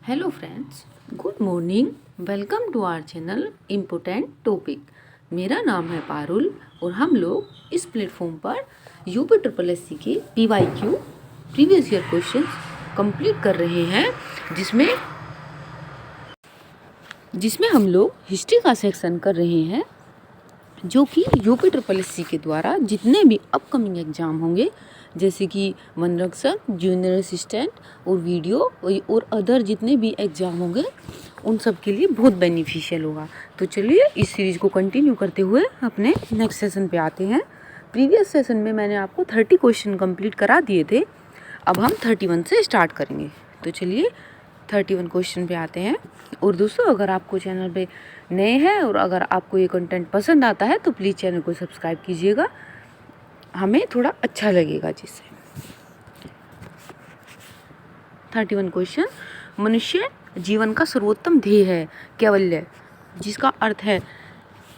Hello friends, good morning. Welcome to our channel important topic. मेरा नाम है पारुल और हम लोग इस प्लेटफॉर्म पर यूपी ट्रिपल एससी के PYQ previous year questions complete कर रहे हैं, जिसमें हम लोग हिस्ट्री का सेक्शन कर रहे हैं, जो कि यूपी ट्रिपल एससी के द्वारा जितने भी अपकमिंग एग्ज़ाम होंगे, जैसे कि वनरक्षक, जूनियर असिस्टेंट और वीडियो और अदर जितने भी एग्ज़ाम होंगे, उन सब के लिए बहुत बेनिफिशियल होगा। तो चलिए इस सीरीज़ को कंटिन्यू करते हुए अपने नेक्स्ट सेशन पे आते हैं। प्रीवियस सेशन में मैंने आपको 30 क्वेश्चन कंप्लीट करा दिए थे। अब हम 31 से स्टार्ट करेंगे। तो चलिए 31 क्वेश्चन पे आते हैं। और दोस्तों, अगर आपको चैनल पे नए हैं और अगर आपको ये कंटेंट पसंद आता है तो प्लीज़ चैनल को सब्सक्राइब कीजिएगा, हमें थोड़ा अच्छा लगेगा जिससे। 31 क्वेश्चन। मनुष्य जीवन का सर्वोत्तम ध्येय है कैवल्य, जिसका अर्थ है,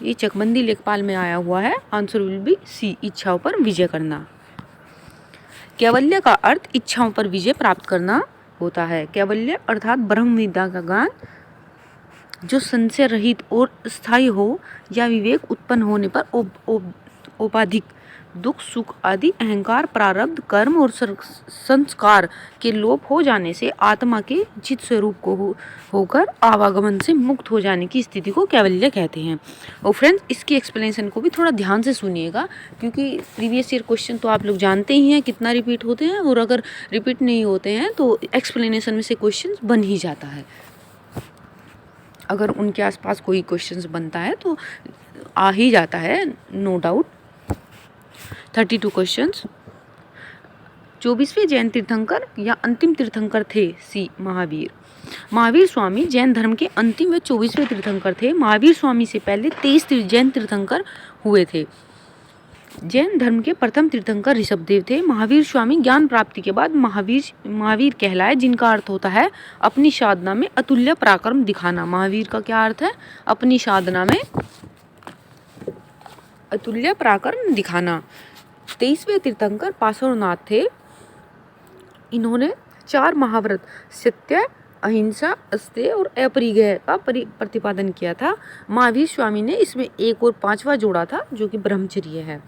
ये चकबंदी लेखपाल में आया हुआ है। आंसर विल बी सी, इच्छाओं पर विजय करना। कैवल्य का अर्थ इच्छाओं पर विजय प्राप्त करना होता है। कैवल्य अर्थात ब्रह्म विद्या का ज्ञान जो संशय रहित और स्थायी हो, या विवेक उत्पन्न होने पर औपाधिक दुख, सुख आदि अहंकार, प्रारब्ध, कर्म और संस्कार के लोप हो जाने से आत्मा के चित स्वरूप को होकर आवागमन से मुक्त हो जाने की स्थिति को कैवल्य कहते हैं। और फ्रेंड्स, इसकी एक्सप्लेनेशन को भी थोड़ा ध्यान से सुनिएगा, क्योंकि प्रीवियस ईयर क्वेश्चन तो आप लोग जानते ही हैं कितना रिपीट होते हैं, और अगर रिपीट नहीं होते हैं तो एक्सप्लेनेशन में से क्वेश्चन बन ही जाता है। अगर उनके आसपास कोई क्वेश्चंस बनता है तो आ ही जाता है, नो डाउट। 32 क्वेश्चंस। 24वें जैन तीर्थंकर या अंतिम तीर्थंकर थे? सी, महावीर। महावीर स्वामी जैन धर्म के अंतिम व 24वें तीर्थंकर थे। महावीर स्वामी से पहले 23 जैन तीर्थंकर हुए थे। जैन धर्म के प्रथम तीर्थंकर ऋषभदेव थे। महावीर स्वामी ज्ञान प्राप्ति के बाद महावीर कहलाए, जिनका अर्थ होता है अपनी साधना में अतुल्य पराक्रम दिखाना। महावीर का क्या अर्थ है? अपनी साधना में अतुल्य पराक्रम दिखाना। 23वें तीर्थंकर पार्श्वनाथ थे। इन्होंने 4 महाव्रत सत्य, अहिंसा, अस्तेय और अपरिग्रह का प्रतिपादन किया था। महावीर स्वामी ने इसमें एक और 5वां जोड़ा था, जो कि ब्रह्मचर्य है।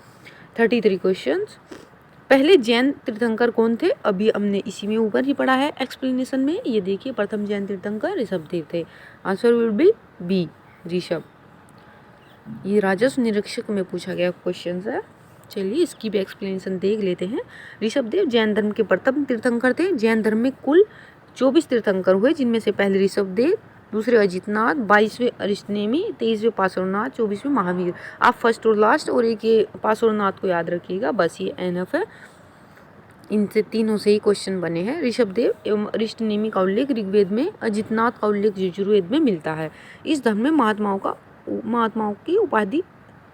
33 क्वेश्चंस। पहले जैन तीर्थंकर कौन थे? अभी हमने इसी में ऊपर ही पढ़ा है एक्सप्लेनेशन में। ये देखिए, प्रथम जैन तीर्थंकर ऋषभदेव थे। Answer will be B, Rishabh. ये राजस्व निरीक्षक में पूछा गया क्वेश्चन है। चलिए इसकी भी एक्सप्लेनेशन देख लेते हैं। ऋषभदेव जैन धर्म के प्रथम तीर्थंकर थे। जैन धर्म में कुल 24 तीर्थंकर हुए, जिनमें से पहले ऋषभदेव, दूसरे अजितनाथ, 22वें अरिष्टनेमी, 23वें पार्श्वनाथ, 24वें महावीर। आप फर्स्ट और लास्ट और एक ये पार्श्वनाथ को याद रखिएगा, बस ये एनफ है। इनसे तीनों से ही क्वेश्चन बने हैं। ऋषभदेव एवं अरिष्टनेमी का उल्लेख ऋग्वेद में, अजितनाथ का उल्लेख यजुर्वेद में मिलता है। इस धर्म में महात्माओं की उपाधि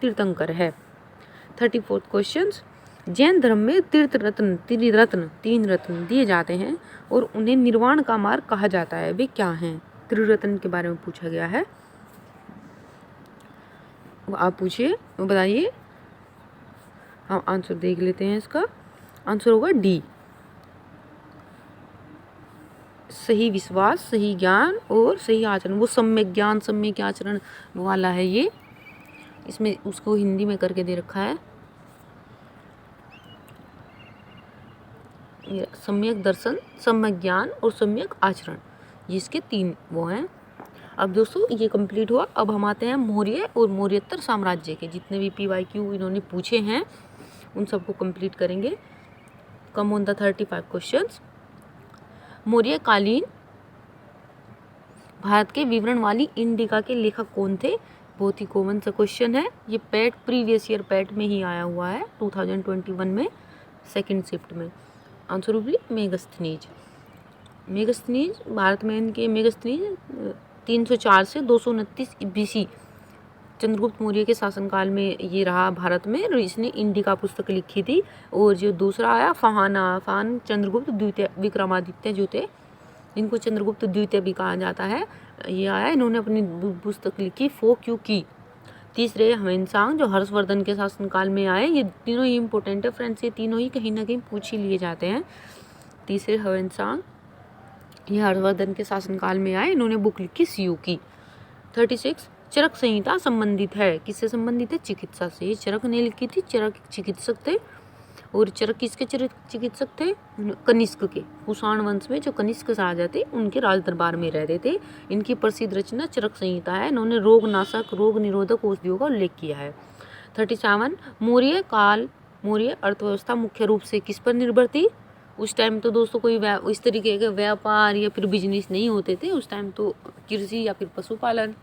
तीर्थंकर है। 34 क्वेश्चंस। जैन धर्म में त्रिरत्न 3 रत्न दिए जाते हैं और उन्हें निर्वाण का मार्ग कहा जाता है। वे क्या हैं? त्रिरत्न के बारे में पूछा गया है। आप पूछिए, बताइए। हम आंसर देख लेते हैं। इसका आंसर होगा डी, सही विश्वास, सही ज्ञान और सही आचरण। वो सम्यक ज्ञान, सम्यक आचरण वाला है ये। इसमें उसको हिंदी में करके दे रखा है, सम्यक दर्शन, सम्यक ज्ञान और सम्यक आचरण। ये इसके 3 वो हैं। अब दोस्तों ये कंप्लीट हुआ। अब हम आते हैं मौर्य और मौर्योत्तर साम्राज्य के जितने भी PYQ इन्होंने पूछे हैं, उन सबको कंप्लीट करेंगे। Come on the 35 questions. Maurya कालीन भारत के विवरण वाली इंडिका के लेखक कौन थे? बहुत ही कॉमन सा क्वेश्चन है ये। प्रीवियस ईयर पैट में ही आया हुआ है, 2021 में सेकंड शिफ्ट में। आंसर भी मेगस्थनीज। भारत में इनके मेगस्थनीज 304 से 229 BC चंद्रगुप्त मौर्य के शासनकाल में ये रहा भारत में। और इसने इंडिका पुस्तक लिखी थी। और जो दूसरा आया फान चंद्रगुप्त द्वितीय विक्रमादित्य जो थे, इनको चंद्रगुप्त द्वितीय भी कहा जाता है, ये आया। इन्होंने अपनी पुस्तक लिखी फो क्यू की। तीसरे ह्वेनसांग जो हर्षवर्धन के शासनकाल में आए। ये तीनों ही इंपॉर्टेंट है फ्रेंड्स, ये तीनों ही कहीं ना कहीं पूछ ही लिए जाते हैं। तीसरे ह्वेनसांग, ये हर्षवर्धन के शासनकाल में आए। इन्होंने बुक लिखी सीयू की। 36 चरक संहिता संबंधित है, किससे संबंधित है? चिकित्सा से। ये चरक ने लिखी थी, चरक चिकित्सक थे। और चरक किसके चिकित्सक थे? कनिष्क के। कुषाण वंश में जो कनिष्क राजा थे उनके राज दरबार में रहते थे। इनकी प्रसिद्ध रचना चरक संहिता है। इन्होंने रोगनाशक, रोग निरोधक औषधियों का उल्लेख किया है। 37 मौर्य अर्थव्यवस्था मुख्य रूप से किस पर निर्भर थी? उस टाइम तो दोस्तों कोई इस तरीके के व्यापार या फिर बिजनेस नहीं होते थे। उस टाइम तो कृषि या फिर पशुपालन।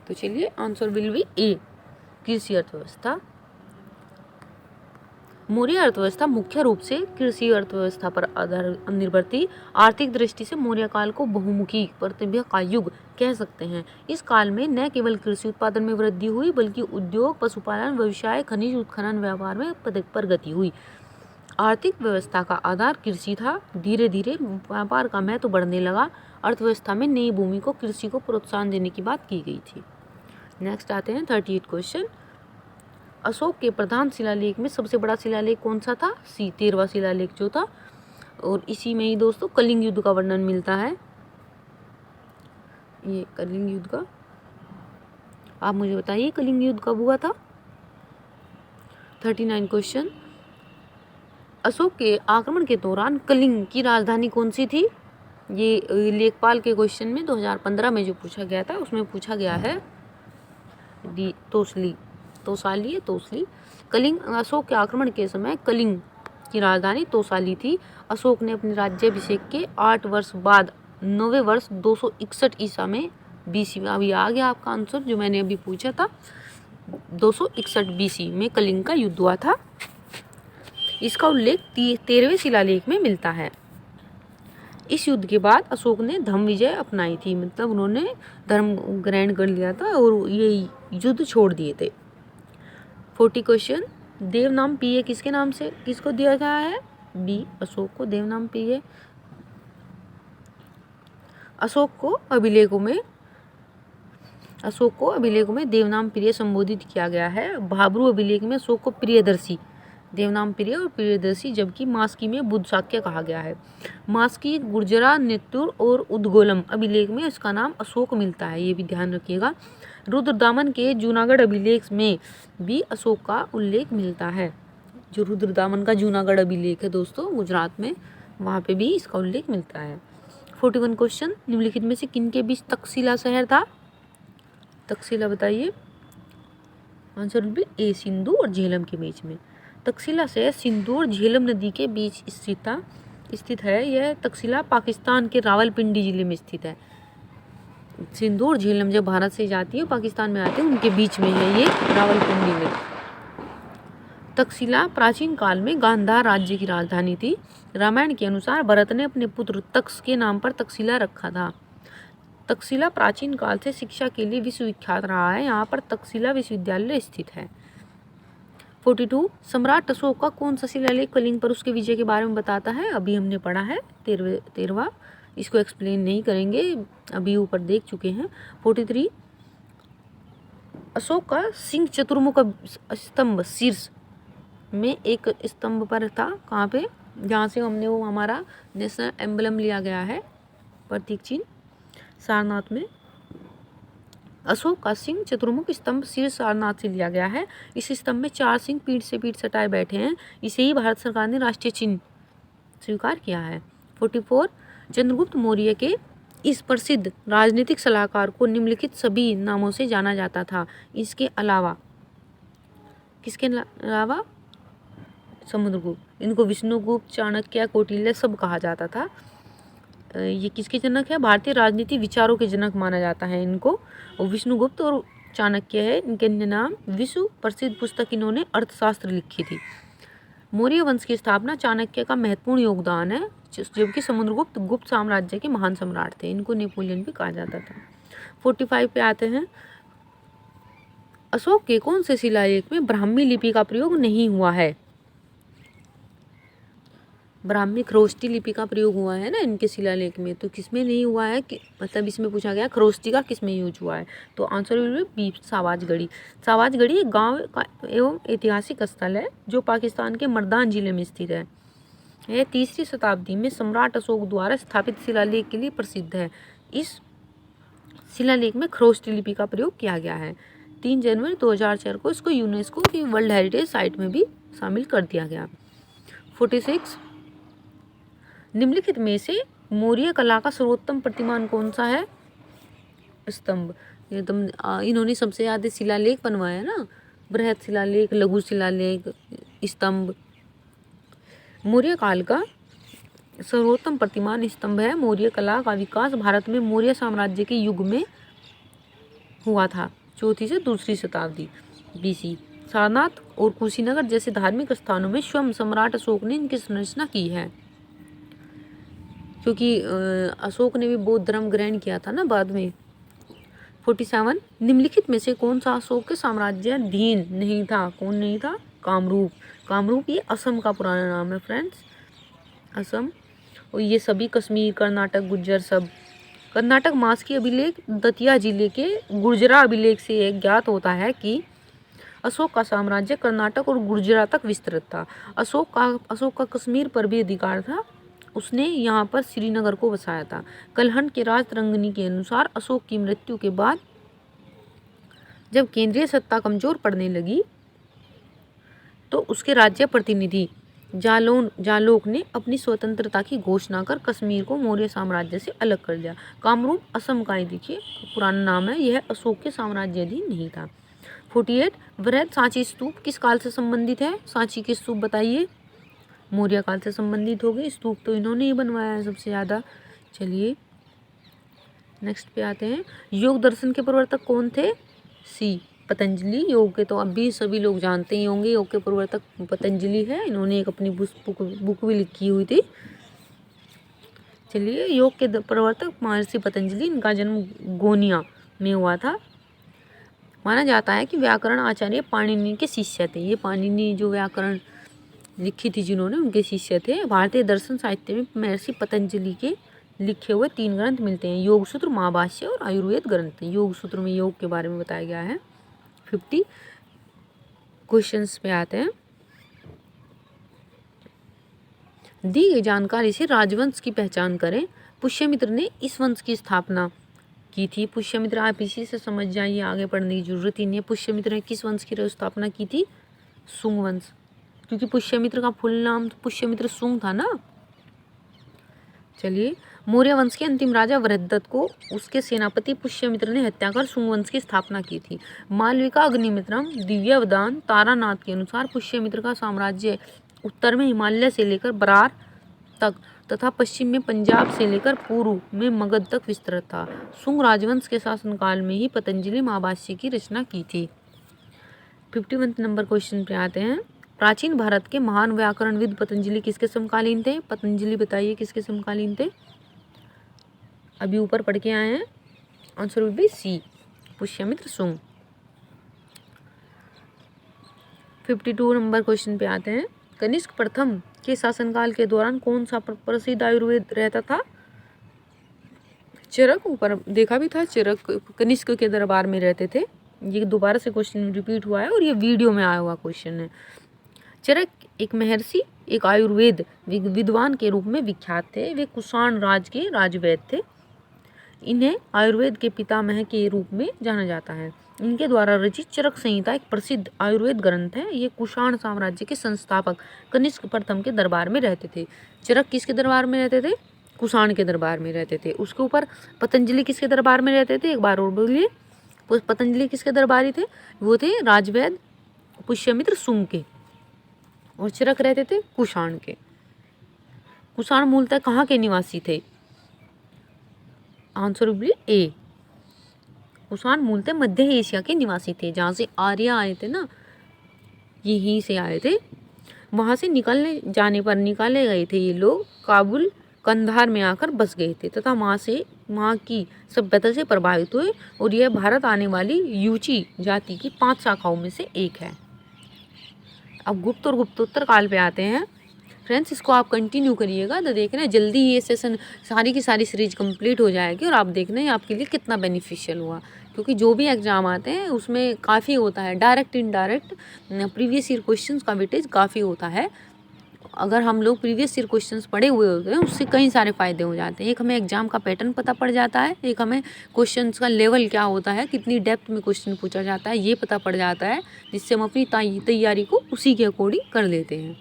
तो चलिए आंसर विल बी ए, कृषि अर्थव्यवस्था। मौर्य अर्थव्यवस्था मुख्य रूप से कृषि अर्थव्यवस्था पर निर्भर थी। आर्थिक दृष्टि से मौर्य काल को बहुमुखी प्रतिभा का युग कह सकते हैं। इस काल में न केवल कृषि उत्पादन में वृद्धि हुई बल्कि उद्योग, पशुपालन, व्यवसाय, खनिज उत्खनन, व्यापार में प्रगति हुई। आर्थिक व्यवस्था का आधार कृषि था। धीरे धीरे व्यापार का महत्व बढ़ने लगा। अर्थव्यवस्था में नई भूमि को, कृषि को प्रोत्साहन देने की बात की गई थी। नेक्स्ट आते हैं 38 क्वेश्चन। अशोक के प्रधान शिलालेख में सबसे बड़ा शिलालेख कौन सा था? सी, 13वां शिलालेख जो था। और इसी में ही दोस्तों कलिंग युद्ध का वर्णन मिलता है। ये कलिंग युद्ध का, आप मुझे बताइए कलिंग युद्ध कब हुआ था? 39 क्वेश्चन। अशोक के आक्रमण के दौरान कलिंग की राजधानी कौन सी थी? ये लेखपाल के क्वेश्चन में 2015 में जो पूछा गया था उसमें पूछा गया है डी तोसली। कलिंग, अशोक के आक्रमण के समय कलिंग की राजधानी तोसाली थी। अशोक ने अपने राज्याभिषेक के 8 वर्ष बाद 9वें वर्ष 261 ईसा में बीसी में, अभी आ गया आपका आंसर जो मैंने अभी पूछा था, 261 बीसी में कलिंग का युद्ध हुआ था। इसका उल्लेख 13वें शिलालेख में मिलता है। इस युद्ध के बाद अशोक ने धर्म विजय अपनाई थी, मतलब उन्होंने धर्म ग्रहण कर लिया था और ये युद्ध छोड़ दिए थे। 40 क्वेश्चन। देवनाम पीए किसके नाम से किसको दिया गया है? बी, अशोक को देवनाम पीए। अशोक को अभिलेखों में देवनाम प्रिय संबोधित किया गया है। भाब्रू अभिलेख में अशोक को प्रियदर्शी, देवनाम प्रिय और प्रियदर्शी, जबकि मास्की में बुद्धशाक्य कहा गया है। मास्की, गुर्जरा, नेत्तुर और उद्गोलम अभिलेख में इसका नाम अशोक मिलता है, ये भी ध्यान रखिएगा। रुद्रदामन के जूनागढ़ अभिलेख में भी अशोक का उल्लेख मिलता है। जो रुद्रदामन का जूनागढ़ अभिलेख है दोस्तों गुजरात में, वहाँ पे भी इसका उल्लेख मिलता है। 41 क्वेश्चन। निम्नलिखित में से किनके बीच तक्षशिला शहर था? तक्षशिला बताइए। आंसर विल बी ए, सिंधु और झेलम के बीच में। तक्षशिला शहर सिंधु और झेलम नदी के बीच स्थित है। यह तक्षशिला पाकिस्तान के रावलपिंडी जिले में स्थित है। सिंधु और झेलम जब भारत से जाती है पाकिस्तान में आते हैं, उनके बीच में है ये रावलपिंडी में। तक्षशिला प्राचीन काल में गांधार राज्य की राजधानी थी। रामायण के अनुसार भरत ने अपने पुत्र तक्ष के नाम पर तक्षशिला रखा था। तक्षशिला प्राचीन काल से शिक्षा के लिए विश्वविख्यात रहा है। यहाँ पर तक्षशिला विश्वविद्यालय स्थित है। 42 सम्राट अशोक का कौन सा शिलालेख कलिंग पर उसके विजय के बारे में बताता है? अभी हमने पढ़ा है 13वां, इसको एक्सप्लेन नहीं करेंगे, अभी ऊपर देख चुके हैं। 43 अशोक का सिंह चतुर्मुख स्तंभ शीर्ष में एक स्तंभ पर था। कहाँ पे? जहाँ से हमने वो हमारा नेशनल एम्बलम लिया गया है, प्रतीक चिन्ह, सारनाथ में। अशोक का सिंह चतुर्मुख स्तंभ शीर्ष सारनाथ से लिया गया है। इस स्तंभ में 4 सिंह पीठ से पीठ सटाए बैठे हैं। इसे ही भारत सरकार ने राष्ट्रीय चिन्ह स्वीकार किया है। 44 चंद्रगुप्त मौर्य के इस प्रसिद्ध राजनीतिक सलाहकार को निम्नलिखित सभी नामों से जाना जाता था। इसके अलावा किसके अलावा? समुद्रगुप्त। इनको विष्णुगुप्त, चाणक्य, कौटिल्य सब कहा जाता था। ये किसके जनक है? भारतीय राजनीति विचारों के जनक माना जाता है इनको। और विष्णुगुप्त और चाणक्य है, इनके नाम। विश्व प्रसिद्ध पुस्तक इन्होंने अर्थशास्त्र लिखी थी। मौर्य वंश की स्थापना चाणक्य का महत्वपूर्ण योगदान है, जबकि समुद्रगुप्त गुप्त साम्राज्य के महान सम्राट थे। इनको नेपोलियन भी कहा जाता था। 45 पे आते हैं। अशोक के कौन से शिलालेख में ब्राह्मी लिपि का प्रयोग नहीं हुआ है? ब्राह्मी खरोष्टी लिपि का प्रयोग हुआ है ना इनके शिलालेख में, तो किसमें नहीं हुआ है कि मतलब इसमें पूछा गया खरोष्टी का किसमें यूज हुआ है? तो आंसर विल बी सावाजगढ़ी। सावाजगढ़ी एक गांव का एवं ऐतिहासिक स्थल है जो पाकिस्तान के मर्दान जिले में स्थित है। यह 3री शताब्दी में सम्राट अशोक द्वारा स्थापित शिलालेख के लिए प्रसिद्ध है। इस शिलालेख में खरोष्टी लिपि का प्रयोग किया गया है। 3 जनवरी 2004 को इसको यूनेस्को की वर्ल्ड हेरिटेज साइट में भी शामिल कर दिया गया। 46 निम्नलिखित में से मौर्य कला का सर्वोत्तम प्रतिमान कौन सा है? स्तंभ। ये इन्होंने सबसे ज्यादा शिलालेख बनवाया ना, बृहद शिलालेख, लघु शिलालेख, स्तंभ। मौर्य काल का सर्वोत्तम प्रतिमान स्तंभ है। मौर्य कला का विकास भारत में मौर्य साम्राज्य के युग में हुआ था, 4वीं से 2री शताब्दी BC। सारनाथ और कुशीनगर जैसे धार्मिक स्थानों में स्वयं सम्राट अशोक ने इनकी संरचना की है, क्योंकि अशोक ने भी बौद्ध धर्म ग्रहण किया था ना बाद में। 47 निम्नलिखित में से कौन सा अशोक के साम्राज्याधीन नहीं था? कौन नहीं था? कामरूप। कामरूप ये असम का पुराना नाम है फ्रेंड्स, असम। और ये सभी कश्मीर, कर्नाटक, गुज्जर सब। कर्नाटक मास की अभिलेख दतिया जिले के गुर्जरा अभिलेख से एक ज्ञात होता है कि अशोक का साम्राज्य कर्नाटक और गुर्जरा तक विस्तृत था। अशोक का कश्मीर पर भी अधिकार था। उसने यहाँ पर श्रीनगर को बसाया था। कलहंड के राजतरंगिणी के अनुसार अशोक की मृत्यु के बाद जब केंद्रीय सत्ता कमजोर पड़ने लगी तो उसके राज्य प्रतिनिधि जालोक ने अपनी स्वतंत्रता की घोषणा कर कश्मीर को मौर्य साम्राज्य से अलग कर दिया। कामरूप असम का ही देखिए पुराना नाम है, यह अशोक के साम्राज्याधीन नहीं था। 48 बृहद सांची स्तूप किस काल से संबंधित है? सांची के स्तूप बताइए। मौर्य काल से संबंधित हो गए। स्तूप तो इन्होंने ही बनवाया है सबसे ज़्यादा। चलिए नेक्स्ट पे आते हैं। योग दर्शन के प्रवर्तक कौन थे? सी पतंजलि। योग के तो अभी सभी लोग जानते ही होंगे, योग के प्रवर्तक पतंजलि है। इन्होंने एक अपनी बुक भी लिखी हुई थी। चलिए योग के प्रवर्तक महर्षि पतंजलि, इनका जन्म गोनिया में हुआ था। माना जाता है कि व्याकरण आचार्य पाणिनि के शिष्य थे। ये पाणिनि जो व्याकरण लिखी थी जिन्होंने, उनके शिष्य थे। भारतीय दर्शन साहित्य में महर्षि पतंजलि के लिखे हुए 3 ग्रंथ मिलते हैं, योग सूत्र, महाभाष्य और आयुर्वेद ग्रंथ। योग सूत्र में योग के बारे में बताया गया है। 50 क्वेश्चंस पे आते हैं। दी गई जानकारी से राजवंश की पहचान करें। पुष्यमित्र ने इस वंश की स्थापना की थी। पुष्यमित्र, आप इसी से समझ जाइए, आगे पढ़ने की जरूरत ही नहीं है। पुष्यमित्र ने किस वंश की स्थापना की थी? सुंग वंश, क्योंकि पुष्यमित्र का फुल नाम तो पुष्यमित्र सुंग था ना। चलिए मौर्य वंश के अंतिम राजा वृहदत्त को उसके सेनापति पुष्यमित्र ने हत्या कर सुंग वंश की स्थापना की थी। मालविका अग्निमित्रम दिव्यावदान तारानाथ के अनुसार पुष्यमित्र का साम्राज्य उत्तर में हिमालय से लेकर बरार तक तथा पश्चिम में पंजाब से लेकर पूर्व में मगध तक विस्तृत था। सुंग राजवंश के शासनकाल में ही पतंजलि महाभाष्य की रचना की थी। 51 नंबर क्वेश्चन पे आते हैं। प्राचीन भारत के महान व्याकरणविद पतंजलि किसके समकालीन थे? पतंजलि बताइए किसके समकालीन थे? अभी ऊपर पढ़ के आए हैं, answer will be C, Pushyamitra Sunga. 52 number question पे आते हैं। कनिष्क प्रथम के शासनकाल के दौरान कौन सा प्रसिद्ध आयुर्वेद रहता था? चरक, ऊपर देखा भी था, चरक कनिष्क के दरबार में रहते थे। ये दोबारा से क्वेश्चन रिपीट हुआ है और ये वीडियो में आया हुआ क्वेश्चन है। चरक एक महर्षि, एक आयुर्वेद विद्वान के रूप में विख्यात थे। वे कुषाण राज के राजवैद्य थे। इन्हें आयुर्वेद के पितामह के रूप में जाना जाता है। इनके द्वारा रचित चरक संहिता एक प्रसिद्ध आयुर्वेद ग्रंथ है। ये कुषाण साम्राज्य के संस्थापक कनिष्क प्रथम के दरबार में रहते थे। चरक किसके दरबार में रहते थे? कुषाण के दरबार में रहते थे। उसके ऊपर पतंजलि किसके दरबार में रहते थे? एक बार और बोलिए। पतंजलि किसके दरबारी थे? वो थे राजवैद्य पुष्यमित्र सुंग के, और चरक रहते थे कुषाण के। कुषाण मूलतः कहाँ के निवासी थे? आंसर विल बी ए। कुषाण मूलतः मध्य एशिया के निवासी थे, जहाँ से आर्य आए थे ना, यहीं से आए थे। वहाँ से निकाले गए थे ये लोग, काबुल कंधार में आकर बस गए थे तथा वहाँ की सभ्यता से प्रभावित हुए, और यह भारत आने वाली यूची जाति की 5 शाखाओं में से एक है। अब गुप्त और गुप्तोत्तर काल पे आते हैं फ्रेंड्स। इसको आप कंटिन्यू करिएगा तो देखना जल्दी ये सेशन सारी की सारी सीरीज कंप्लीट हो जाएगी, और आप देखना ये आपके लिए कितना बेनिफिशियल हुआ, क्योंकि जो भी एग्जाम आते हैं उसमें काफ़ी होता है direct indirect previous year questions का वेटेज काफ़ी होता है। अगर हम लोग प्रीवियस ईयर क्वेश्चंस पढ़े हुए होते हैं उससे कई सारे फ़ायदे हो जाते हैं। एक हमें एग्जाम का पैटर्न पता पड़ जाता है, एक हमें क्वेश्चंस का लेवल क्या होता है, कितनी डेप्थ में क्वेश्चन पूछा जाता है ये पता पड़ जाता है, जिससे हम अपनी तैयारी को उसी के अकॉर्डिंग कर लेते हैं।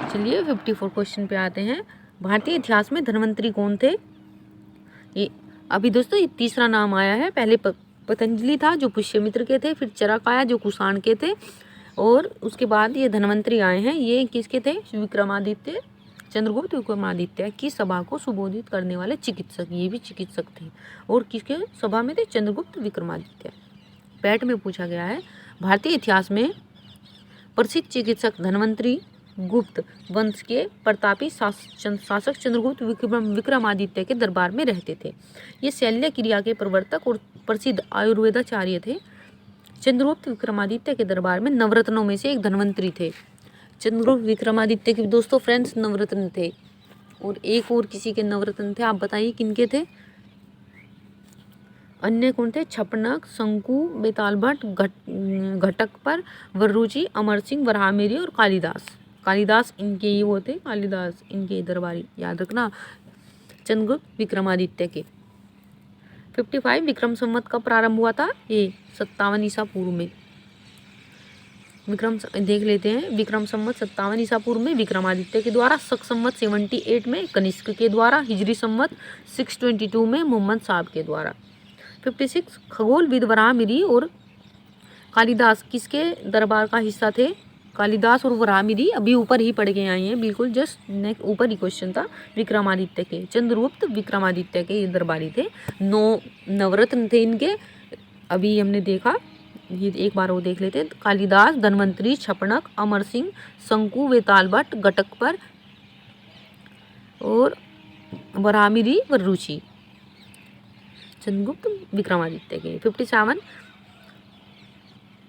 चलिए 54 क्वेश्चन पे आते हैं। भारतीय इतिहास में धन्वंतरी कौन थे? ये अभी दोस्तों ये तीसरा नाम आया है। पहले पतंजलि था जो पुष्यमित्र के थे, फिर चरकाया जो कुषाण के थे, और उसके बाद ये धन्वंतरी आए हैं। ये किसके थे? विक्रमादित्य, चंद्रगुप्त विक्रमादित्य की सभा को संबोधित करने वाले चिकित्सक, ये भी चिकित्सक थे। और किसके सभा में थे? चंद्रगुप्त विक्रमादित्य। पैट में पूछा गया है भारतीय इतिहास में प्रसिद्ध चिकित्सक धन्वंतरी गुप्त वंश के प्रतापी शासक चंद्रगुप्त विक्रमादित्य के दरबार में रहते थे। ये शल्य क्रिया के प्रवर्तक और प्रसिद्ध आयुर्वेदाचार्य थे। चंद्रगुप्त विक्रमादित्य के दरबार में नवरत्नों में से एक धन्वंतरी थे। चंद्रगुप्त विक्रमादित्य के दोस्तों फ्रेंड्स नवरत्न थे, और एक और किसी के नवरत्न थे, आप बताइए किनके थे? अन्य कौन थे? छपनक, शंकु, बेतालभट्ट, घटकपर, वररुचि, अमर सिंह, वराहमिहिर और कालिदास। कालिदास इनके ही वो थे, कालिदास इनके दरबारी, याद रखना, चंद्रगुप्त विक्रमादित्य के। 55 विक्रम संवत का प्रारंभ हुआ था? ये 57 ईसा पूर्व में। विक्रम देख लेते हैं। विक्रम संवत 57 ईसा पूर्व में विक्रमादित्य के द्वारा, शक संवत 78 में कनिष्क के द्वारा, हिजरी संवत 622 में मोहम्मद साहब के द्वारा। 56 खगोलविद वराहमिहिर और कालिदास किसके दरबार का हिस्सा थे? कालिदास और वराहमिहिर अभी ऊपर ही पढ़ के आए हैं, बिल्कुल जस्ट नेक्स्ट ऊपर ही क्वेश्चन था। विक्रमादित्य के, चंद्रगुप्त विक्रमादित्य के ये दरबारी थे। 9 नवरत्न थे इनके, अभी हमने देखा, ये एक बार वो देख लेते हैं। कालिदास, धन्वंतरी, छपनक, अमर सिंह, शंकु, बेतालभट्ट, घटकपर और वराहमिहिर, वररुचि। चंद्रगुप्त विक्रमादित्य के। 57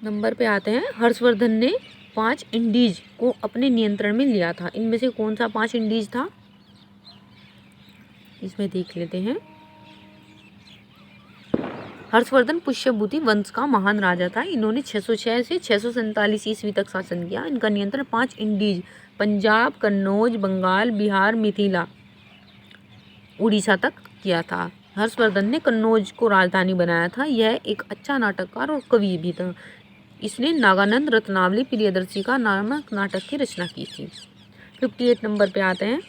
नंबर पे आते हैं। हर्षवर्धन ने 5 इंडीज को अपने नियंत्रण में लिया था। इनमें से कौन सा 5 इंडीज था? इसमें देख लेते हैं। हर्षवर्धन पुष्यभूति वंश का महान राजा था। इन्होंने 606 से 647 ईस्वी तक शासन किया। इनका नियंत्रण 5 इंडीज पंजाब, कन्नौज, बंगाल, बिहार, मिथिला, उड़ीसा तक किया था। हर्षवर्धन ने कन्नौज को राजधानी बनाया था। यह एक अच्छा नाटककार और कवि भी था। इसने नागानंद रत्नावली प्रियदर्शी का नामक नाटक की रचना की थी। 58 नंबर पे आते हैं।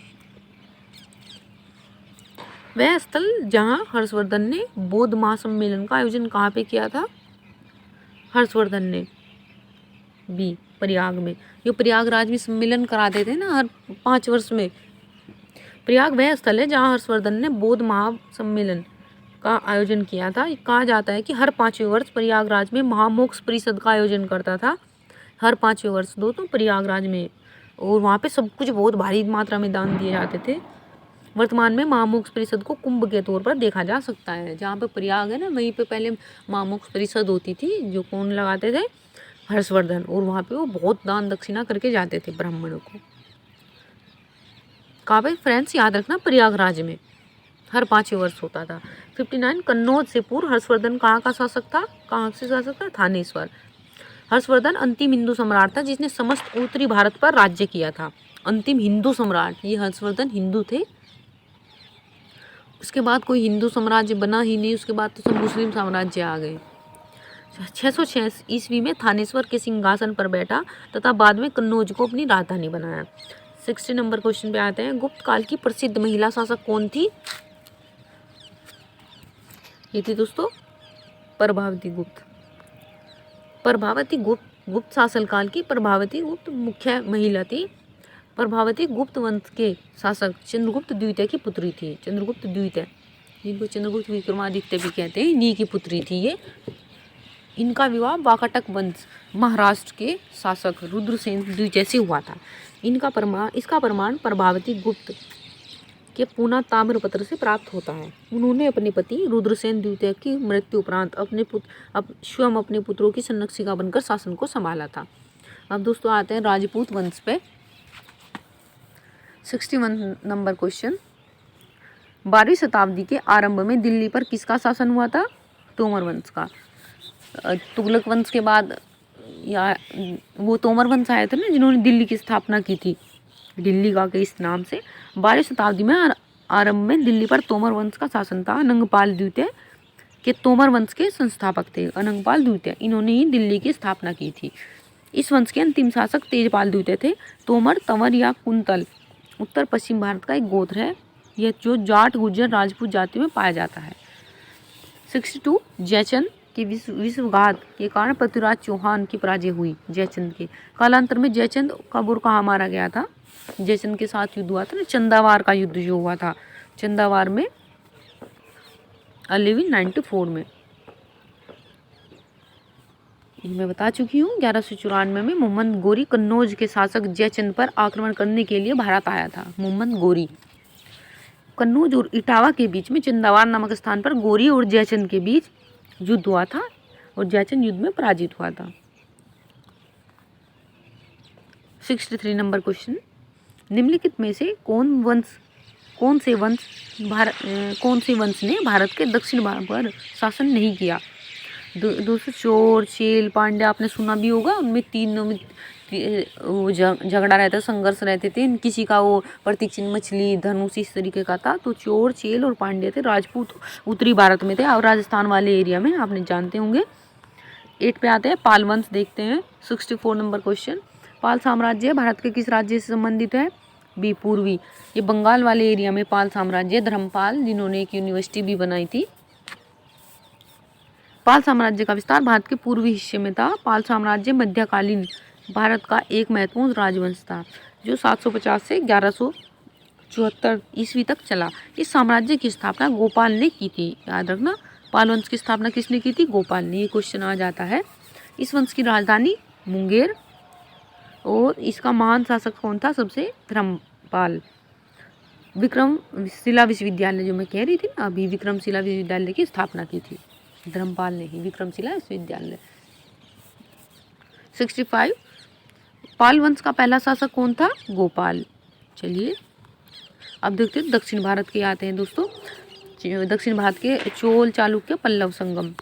वह स्थल जहां हर्षवर्धन ने बौद्ध महासम्मेलन का आयोजन कहाँ पे किया था? हर्षवर्धन ने बी प्रयाग में। ये प्रयागराज में सम्मेलन कराते थे ना हर 5 वर्ष में। प्रयाग वह स्थल है जहाँ हर्षवर्धन ने बौद्ध महासम्मेलन का आयोजन किया था। कहा जाता है कि हर 5वें वर्ष प्रयागराज में महामोक्ष परिषद का आयोजन करता था। हर 5वें वर्ष दोस्तों प्रयागराज में, और वहाँ पे सब कुछ बहुत भारी मात्रा में दान दिए जाते थे। वर्तमान में महामोक्ष परिषद को कुंभ के तौर पर देखा जा सकता है। जहाँ पे प्रयाग है ना, वहीं पे पहले महामोक्ष परिषद होती थी, जो कौन लगाते थे? हर्षवर्धन। और वहाँ पे वो बहुत दान दक्षिणा करके जाते थे ब्राह्मणों को। कहाँ पे फ्रेंड्स? याद रखना, प्रयागराज में हर 5वें वर्ष होता था। 59 कन्नौज से पूर्व हर्षवर्धन कहाँ का शासक था? कहाँ से शासक था? थानेश्वर। हर्षवर्धन अंतिम हिंदू सम्राट था जिसने समस्त उत्तरी भारत पर राज्य किया था। अंतिम हिंदू सम्राट, ये हर्षवर्धन हिंदू थे। उसके बाद कोई हिंदू साम्राज्य बना ही नहीं, उसके बाद तो सब मुस्लिम साम्राज्य आ गए। 606 ईस्वी में थानेश्वर के सिंहासन पर बैठा तथा बाद में कन्नौज को अपनी राजधानी बनाया। 60 नंबर क्वेश्चन पे आते हैं। गुप्त काल की प्रसिद्ध महिला शासक कौन थी? ये थी दोस्तों प्रभावती गुप्त। प्रभावती गुप्त शासन काल की प्रभावती गुप्त मुख्य महिला थी। प्रभावती गुप्त वंश के शासक चंद्रगुप्त द्वितीय की पुत्री थी। चंद्रगुप्त द्वितीय, जिनको चंद्रगुप्त विक्रमादित्य भी कहते हैं, इन्हीं की पुत्री थी ये। इनका विवाह वाकाटक वंश महाराष्ट्र के शासक रुद्रसेन द्वितीय से हुआ था। इसका प्रमाण प्रभावती गुप्त के पूना ताम्रपत्र से प्राप्त होता है। उन्होंने अपने पति रुद्रसेन द्वितीय की मृत्यु उपरांत स्वयं अपने पुत्रों की संरक्षिका बनकर शासन को संभाला था। अब दोस्तों आते हैं राजपूत वंश पे। 61 नंबर क्वेश्चन। 12वीं शताब्दी के आरंभ में दिल्ली पर किसका शासन हुआ था? तोमर वंश का। तुगलक वंश के बाद या वो तोमर वंश आए थे ना जिन्होंने दिल्ली की स्थापना की थी, दिल्ली का के इस नाम से। 12वीं शताब्दी में आरंभ में दिल्ली पर तोमर वंश का शासन था। अनंगपाल द्वितीय के तोमर वंश के संस्थापक थे। अनंगपाल द्वितीय इन्होंने ही दिल्ली की स्थापना की थी। इस वंश के अंतिम शासक तेजपाल द्वितीय थे। तोमर, तंवर या कुंतल उत्तर पश्चिम भारत का एक गोत्र है, यह जो जाट, गुर्जर, राजपूत जाति में पाया जाता है। 62 जयचंद के विश्वघात के कारण पृथ्वीराज चौहान की पराजय हुई। जयचंद के कालांतर में जयचंद कब और कहाँ मारा गया था? जयचंद के साथ युद्ध हुआ था ना, चंदावार का युद्ध जो हुआ था, चंदावार में 1194 में। मैं बता चुकी हूँ। 1194 में मोहम्मद गोरी कन्नौज के शासक जयचंद पर आक्रमण करने के लिए भारत आया था। मोहम्मद गोरी कन्नौज और इटावा के बीच में चंदावार नामक स्थान पर गोरी और जयचंद के बीच युद्ध हुआ था और जयचंद युद्ध में पराजित हुआ था। 63 नंबर क्वेश्चन, निम्नलिखित में से कौन से वंश ने भारत के दक्षिण भाग पर शासन नहीं किया? दोस्तों चोर, चेल, पांड्या आपने सुना भी होगा। उनमें तीनों में झगड़ा रहता, संघर्ष रहते थे। किसी का वो प्रतीक चिन्ह मछली, धनुष इस तरीके का था। तो चोर, चेल और पांड्या थे। राजपूत उत्तरी भारत में थे और राजस्थान वाले एरिया में, आपने जानते होंगे। 8 पे आते हैं, पाल वंश देखते हैं। 64 नंबर क्वेश्चन, पाल साम्राज्य भारत के किस राज्य से संबंधित है? बी पूर्वी। ये बंगाल वाले एरिया में पाल साम्राज्य, धर्मपाल जिन्होंने एक यूनिवर्सिटी भी बनाई थी। पाल साम्राज्य का विस्तार भारत के पूर्वी हिस्से में था। पाल साम्राज्य मध्यकालीन भारत का एक महत्वपूर्ण राजवंश था जो 750 से 1174 ईस्वी तक चला। इस साम्राज्य की स्थापना गोपाल ने की थी। याद रखना, पाल वंश की स्थापना किसने की थी? गोपाल ने। ये क्वेश्चन आ जाता है। इस वंश की राजधानी मुंगेर और इसका महान शासक कौन था? सबसे धर्मपाल। विक्रमशिला विश्वविद्यालय जो मैं कह रही थी ना अभी, विक्रमशिला विश्वविद्यालय की स्थापना की थी धर्मपाल ने ही, विक्रमशिला विश्वविद्यालय। 65 पाल वंश का पहला शासक कौन था? गोपाल। चलिए अब देखते हैं दक्षिण भारत के आते हैं दोस्तों। दक्षिण भारत के चोल, चालुक्य, पल्लव, संगम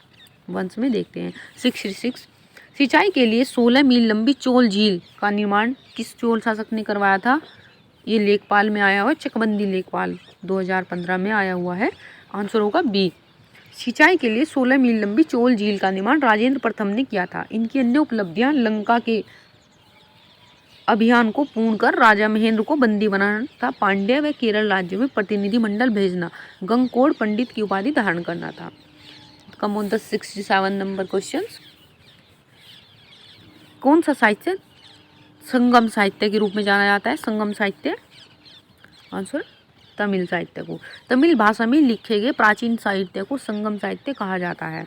वंश में देखते हैं। 66 सिंचाई के लिए 16 मील लंबी चोल झील का निर्माण किस चोल शासक ने करवाया था? ये लेखपाल में आया हुआ है, चकबंदी लेखपाल 2015 में आया हुआ है। आंसर होगा बी। सिंचाई के लिए 16 मील लंबी चोल झील का निर्माण राजेंद्र प्रथम ने किया था। इनकी अन्य उपलब्धियां लंका के अभियान को पूर्ण कर राजा महेंद्र को बंदी बनाना था, पांड्य व केरल राज्यों में प्रतिनिधि मंडल भेजना, गंगकोड़ पंडित की उपाधि धारण करना था। Come on the 67 number question, कौन सा साहित्य संगम साहित्य के रूप में जाना जाता है? संगम साहित्य आंसर तमिल साहित्य को। तमिल भाषा में लिखे गए प्राचीन साहित्य को संगम साहित्य कहा जाता है।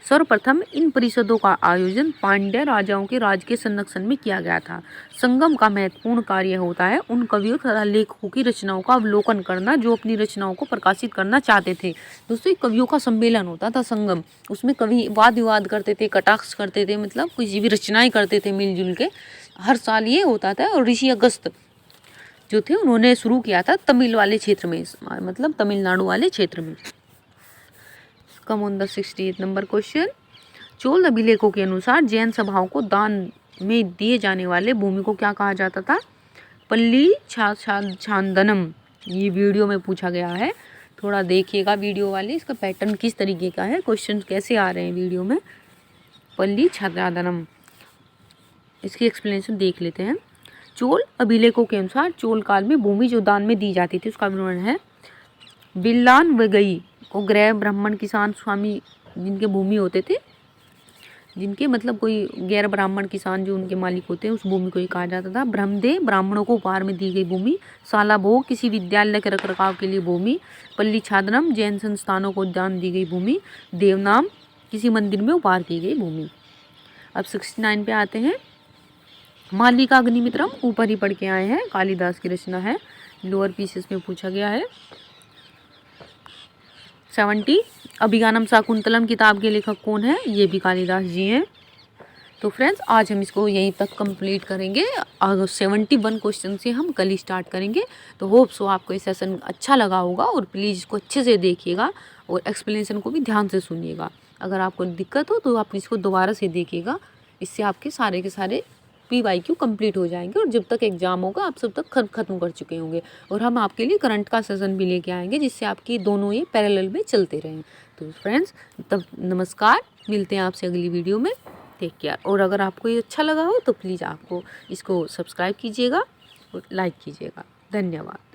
सर्वप्रथम इन परिषदों का आयोजन पांड्य राजाओं के राज के संरक्षण में किया गया था। संगम का महत्वपूर्ण कार्य होता है उन कवियों तथा लेखकों की रचनाओं का अवलोकन करना जो अपनी रचनाओं को प्रकाशित करना चाहते थे। दोस्तों कवियों का सम्मेलन होता था संगम, उसमें कवि वाद विवाद करते थे, कटाक्ष करते थे, मतलब किसी भी रचनाएं करते थे मिलजुल के। हर साल ये होता था और ऋषि अगस्त जो थे उन्होंने शुरू किया था तमिल वाले क्षेत्र में, मतलब तमिलनाडु वाले क्षेत्र में। Come on the 68 number question, Chola अभिलेखों के अनुसार जैन सभाओं को दान में दिए जाने वाले भूमि को क्या कहा जाता था? पल्ली छांदनम। ये वीडियो में पूछा गया है, थोड़ा देखिएगा वीडियो वाले, इसका पैटर्न किस तरीके का है, क्वेश्चन कैसे आ रहे हैं वीडियो में। पल्ली छांदनम, इसकी एक्सप्लेनेशन देख लेते हैं। चोल अभिलेखों के अनुसार चोल काल में भूमि जो दान में दी जाती थी उसका विवरण है। बिल्लान वगई को गृह ब्राह्मण किसान स्वामी जिनके भूमि होते थे, जिनके मतलब कोई गैर ब्राह्मण किसान जो उनके मालिक होते हैं उस भूमि को ही कहा जाता था। ब्रह्मदेव ब्राह्मणों को उपहार में दी गई भूमि। साला भोग किसी विद्यालय के रखरखाव के लिए भूमि। पल्ली छादनम जैन संस्थानों को दान दी गई भूमि। देवनाम किसी मंदिर में उपहार की गई भूमि। अब 69 पे आते हैं। मालिका अग्निमित्रम ऊपर ही पढ़ के आए हैं, कालिदास की रचना है, लोअर पीसेस में पूछा गया है। 70 अभिज्ञानम शाकुंतलम किताब के लेखक कौन है? ये भी कालिदास जी हैं। तो फ्रेंड्स आज हम इसको यहीं तक कंप्लीट करेंगे। 71 क्वेश्चन से हम कल ही स्टार्ट करेंगे। तो होप सो आपको ये सेशन अच्छा लगा होगा और प्लीज़ इसको अच्छे से देखिएगा और एक्सप्लेनेशन को भी ध्यान से सुनिएगा। अगर आपको दिक्कत हो तो आप इसको दोबारा से देखिएगा इससे आपके सारे के सारे PYQ कंप्लीट हो जाएंगे और जब तक एग्ज़ाम होगा आप सब तक ख़त्म कर चुके होंगे। और हम आपके लिए करंट का सेशन भी लेके आएंगे जिससे आपकी दोनों ये पैरेलल में चलते रहें। तो फ्रेंड्स तब नमस्कार, मिलते हैं आपसे अगली वीडियो में। Take care. और अगर आपको ये अच्छा लगा हो तो प्लीज़ आपको इसको सब्सक्राइब कीजिएगा और लाइक कीजिएगा। धन्यवाद।